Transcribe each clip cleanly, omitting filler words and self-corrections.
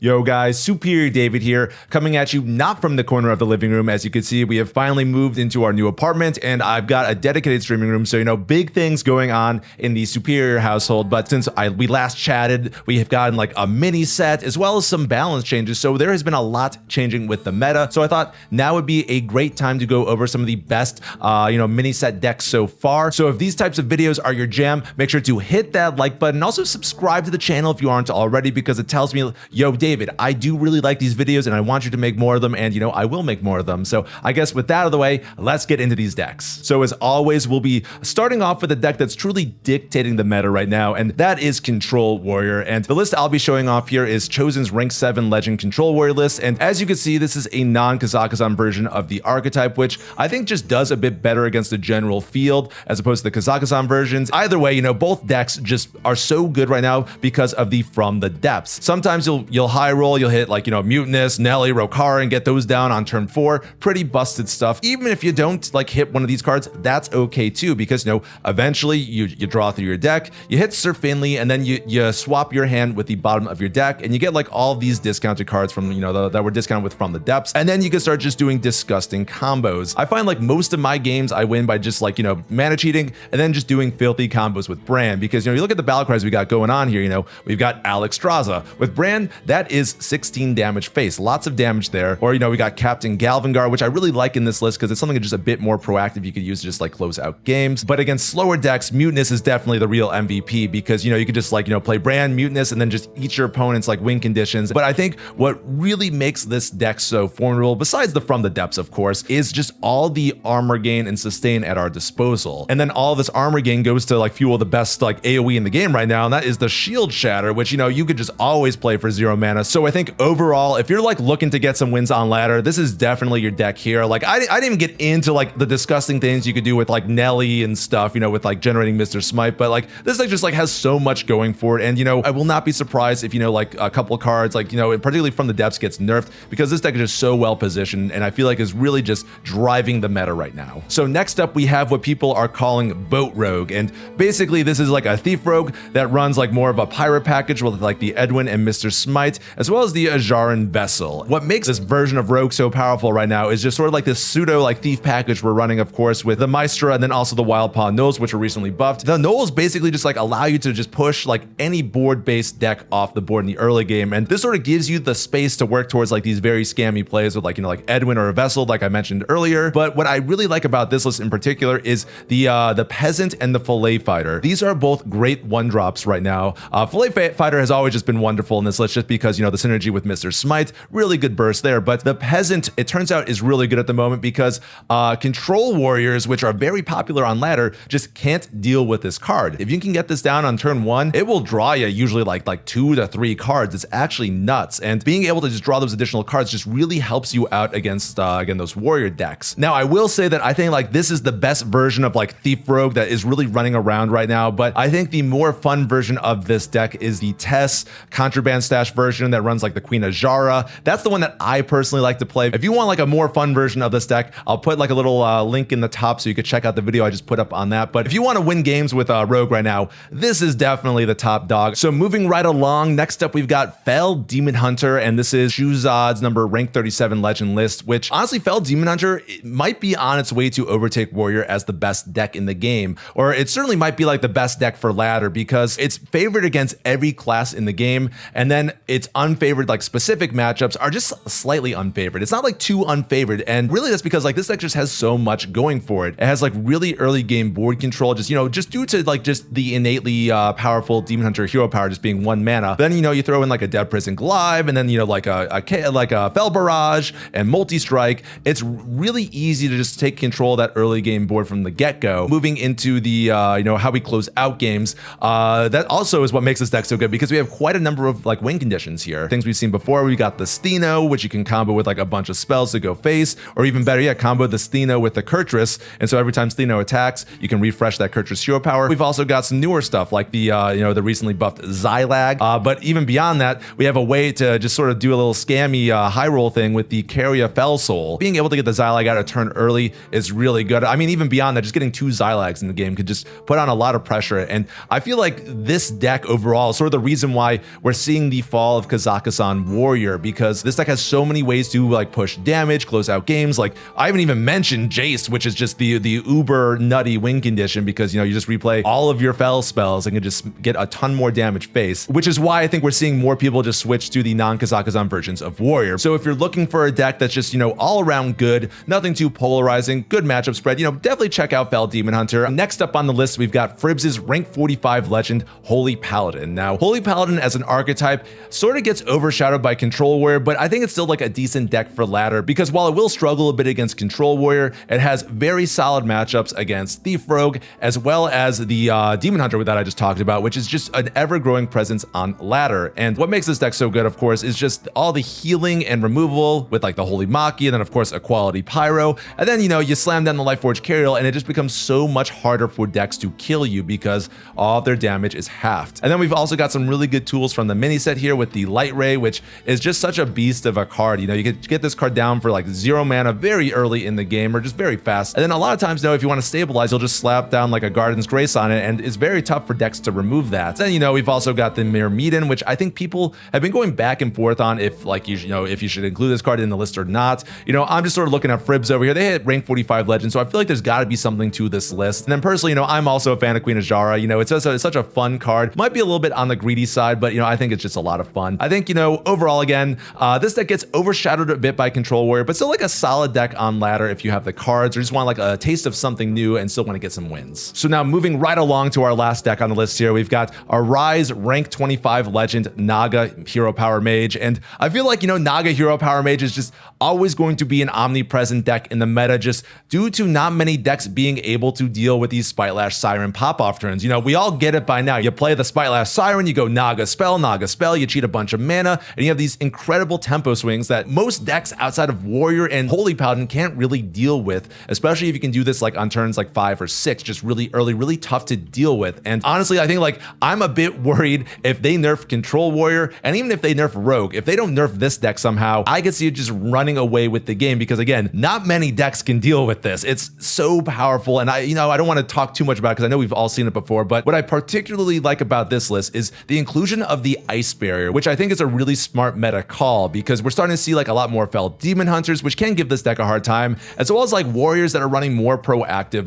Yo guys, Superior David here, coming at you not from the corner of the living room. As you can see, we have finally moved into our new apartment and I've got a dedicated streaming room, so big things going on in the Superior household. But since we last chatted, we have gotten like a mini set as well as some balance changes, so there has been a lot changing with the meta. So I thought now would be a great time to go over some of the best mini set decks so far. So if these types of videos are your jam, make sure to hit that like button. Also subscribe to the channel if you aren't already, because it tells me, yo David, I do really like these videos and I want you to make more of them, and I will make more of them. So I guess with that out of the way, let's get into these decks. So as always, we'll be starting off with a deck that's truly dictating the meta right now, and that is Control Warrior. And the list I'll be showing off here is Chosen's Rank 7 Legend Control Warrior list, and as you can see, this is a non-Kazakhstan version of the archetype, which I think just does a bit better against the general field as opposed to the Kazakhstan versions. Either way, both decks just are so good right now because of the From the Depths. Sometimes you'll high roll, you'll hit like Mutinous, Nelly, Rokara, and get those down on turn 4. Pretty busted stuff. Even if you don't like hit one of these cards, that's okay too, because eventually you draw through your deck, you hit Sir Finley, and then you swap your hand with the bottom of your deck, and you get like all these discounted cards from that were discounted with From the Depths, and then you can start just doing disgusting combos. I find like most of my games I win by just like mana cheating and then just doing filthy combos with Bran, because you look at the battle cries we got going on here. We've got Alex Straza with Bran, that is 16 damage face, lots of damage there. Or we got Captain Galvangar, which I really like in this list because it's something that's just a bit more proactive you could use to just like close out games. But against slower decks, Mutinous is definitely the real MVP, because you could just like play Bran, Mutinous, and then just eat your opponent's like win conditions. But I think what really makes this deck so formidable, besides the From the Depths of course, is just all the armor gain and sustain at our disposal. And then all this armor gain goes to like fuel the best like AoE in the game right now, and that is the Shield Shatter, which you could just always play for 0 mana. So I think overall, if you're like looking to get some wins on ladder, this is definitely your deck here. Like I didn't even get into like the disgusting things you could do with like Nelly and stuff, with like generating Mr. Smite, but like this deck just like has so much going for it. And I will not be surprised if like a couple of cards like and particularly From the Depths gets nerfed, because this deck is just so well positioned and I feel like is really just driving the meta right now. So next up we have what people are calling Boat Rogue, and basically this is like a Thief Rogue that runs like more of a pirate package with like the Edwin and Mr. Smite, as well as the Ajaran Vessel. What makes this version of Rogue so powerful right now is just sort of like this pseudo like thief package we're running, of course, with the Maestra and then also the Wild Paw Knolls, which were recently buffed. The Knolls basically just like allow you to just push like any board-based deck off the board in the early game, and this sort of gives you the space to work towards like these very scammy plays with like like Edwin or a Vessel, like I mentioned earlier. But what I really like about this list in particular is the Peasant and the Fillet Fighter. These are both great 1-drops right now. Fillet Fighter has always just been wonderful in this list just because the synergy with Mr. Smite, really good burst there. But the Peasant, it turns out, is really good at the moment because Control Warriors, which are very popular on ladder, just can't deal with this card. If you can get this down on turn 1, it will draw you usually like 2 to 3 cards. It's actually nuts, and being able to just draw those additional cards just really helps you out against again those warrior decks. Now I will say that I think like this is the best version of like Thief Rogue that is really running around right now, but I think the more fun version of this deck is the Tess Contraband Stash version that runs like the Queen Ajara. That's the one that I personally like to play. If you want like a more fun version of this deck, I'll put like a little link in the top so you could check out the video I just put up on that. But if you want to win games with Rogue right now, this is definitely the top dog. So moving right along, next up we've got Fell Demon Hunter, and this is Shuzods number rank 37 legend list, which honestly Fell Demon Hunter, it might be on its way to overtake Warrior as the best deck in the game, or it certainly might be like the best deck for ladder because it's favored against every class in the game, and then its unfavored like specific matchups are just slightly unfavored. It's not like too unfavored, and really that's because like this deck just has so much going for it. It has like really early game board control, just just due to like just the innately powerful Demon Hunter hero power just being 1 mana. Then you throw in like a Dead Prison Glaive, and then like a Fell Barrage and multi-strike. It's really easy to just take control of that early game board from the get-go. Moving into the how we close out games, that also is what makes this deck so good because we have quite a number of like win conditions here. Things we've seen before, we got the Stheno, which you can combo with like a bunch of spells to go face, or even better yet, combo the Stheno with the Kurtrus, and so every time Stheno attacks, you can refresh that Kurtrus hero power. We've also got some newer stuff like the the recently buffed Xylag, but even beyond that, we have a way to just sort of do a little scammy high roll thing with the Carrier Fell Soul. Being able to get the Xylag out of turn early is really good. I mean, even beyond that, just getting 2 Xylags in the game could just put on a lot of pressure, and I feel like this deck overall is sort of the reason why we're seeing the fall of non-Kazakhstan warrior, because this deck has so many ways to like push damage, close out games. Like I haven't even mentioned Jace, which is just the uber nutty win condition, because you just replay all of your fell spells and can just get a ton more damage face, which is why I think we're seeing more people just switch to the non-Kazakhstan versions of warrior. So if you're looking for a deck that's just all around good, nothing too polarizing, good matchup spread, definitely check out Fel Demon Hunter. Next up on the list, we've got Fribz's rank 45 legend Holy Paladin. Now Holy Paladin as an archetype sort of gets overshadowed by Control Warrior, but I think it's still like a decent deck for ladder, because while it will struggle a bit against Control Warrior, it has very solid matchups against Thief Rogue, as well as the Demon Hunter that I just talked about, which is just an ever-growing presence on ladder. And what makes this deck so good, of course, is just all the healing and removal with like the Holy Maki, and then of course a quality Pyro, and then you slam down the Lifeforge Cariel, and it just becomes so much harder for decks to kill you because all of their damage is halved. And then we've also got some really good tools from the mini set here with the Light Ray, which is just such a beast of a card. You could get this card down for like 0 mana very early in the game, or just very fast. And then a lot of times, if you want to stabilize, you'll just slap down like a Garden's Grace on it, and it's very tough for decks to remove that. Then we've also got the Myrmidon, which I think people have been going back and forth on if like if you should include this card in the list or not. I'm just sort of looking at Fribz over here. They hit rank 45 legend, so I feel like there's got to be something to this list. And then personally, I'm also a fan of Queen Ajara. It's such a fun card. Might be a little bit on the greedy side, but I think it's just a lot of fun. I think overall, again, this deck gets overshadowed a bit by Control Warrior, but still like a solid deck on ladder if you have the cards or just want like a taste of something new and still want to get some wins. So now moving right along to our last deck on the list here, we've got Arai's rank 25 legend Naga Hero Power Mage. And I feel like, Naga Hero Power Mage is just always going to be an omnipresent deck in the meta, just due to not many decks being able to deal with these Spitelash Siren pop-off turns. We all get it by now. You play the Spitelash Siren, you go Naga Spell, you cheat a bunch of mana, and you have these incredible tempo swings that most decks outside of Warrior and Holy Paladin can't really deal with, especially if you can do this like on turns like 5 or 6, just really early, really tough to deal with. And honestly, I think like I'm a bit worried if they nerf Control Warrior, and even if they nerf Rogue, if they don't nerf this deck somehow, I could see it just running away with the game, because again, not many decks can deal with this. It's so powerful, and I don't want to talk too much about it because I know we've all seen it before, but what I particularly like about this list is the inclusion of the Ice Barrier, which I think is a really smart meta call, because we're starting to see like a lot more Fel Demon Hunters, which can give this deck a hard time, as well as like warriors that are running more proactive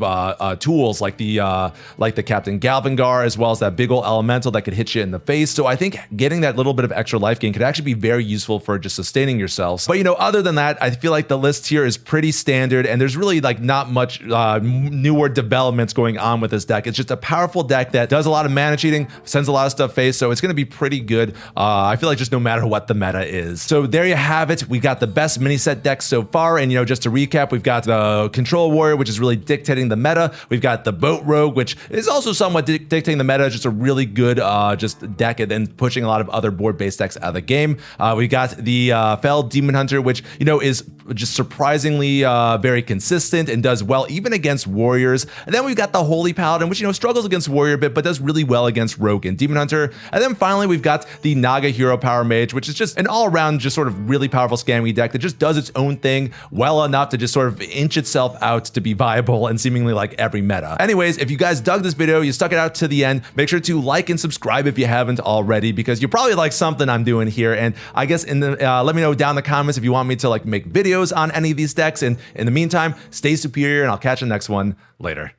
tools like the Captain Galvangar, as well as that big ol' elemental that could hit you in the face. So I think getting that little bit of extra life gain could actually be very useful for just sustaining yourselves. But other than that, I feel like the list here is pretty standard, and there's really like not much newer developments going on with this deck. It's just a powerful deck that does a lot of mana cheating, sends a lot of stuff face, so it's going to be pretty good. I feel like just no matter what the meta is. So there you have it. We got the best mini set decks so far, and just to recap, we've got the Control Warrior, which is really dictating the meta. We've got the Boat Rogue, which is also somewhat dictating the meta, just a really good just deck, and then pushing a lot of other board-based decks out of the game. We got the Fel Demon Hunter, which is just surprisingly very consistent and does well even against warriors. And then we've got the Holy Paladin, which struggles against warrior a bit, but does really well against rogue and demon hunter. And then finally we've got the Naga Hero Power Mage, which is just an all-around just sort of really powerful scammy deck that just does its own thing well enough to just sort of inch itself out to be viable and seemingly like every meta. Anyways, if you guys dug this video, you stuck it out to the end, make sure to like and subscribe if you haven't already, because you probably like something I'm doing here. And I guess in the let me know down in the comments if you want me to like make videos on any of these decks. And in the meantime, stay superior, and I'll catch you in the next one later.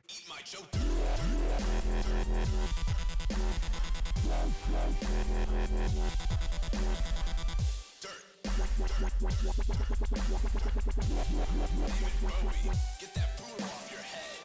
Get that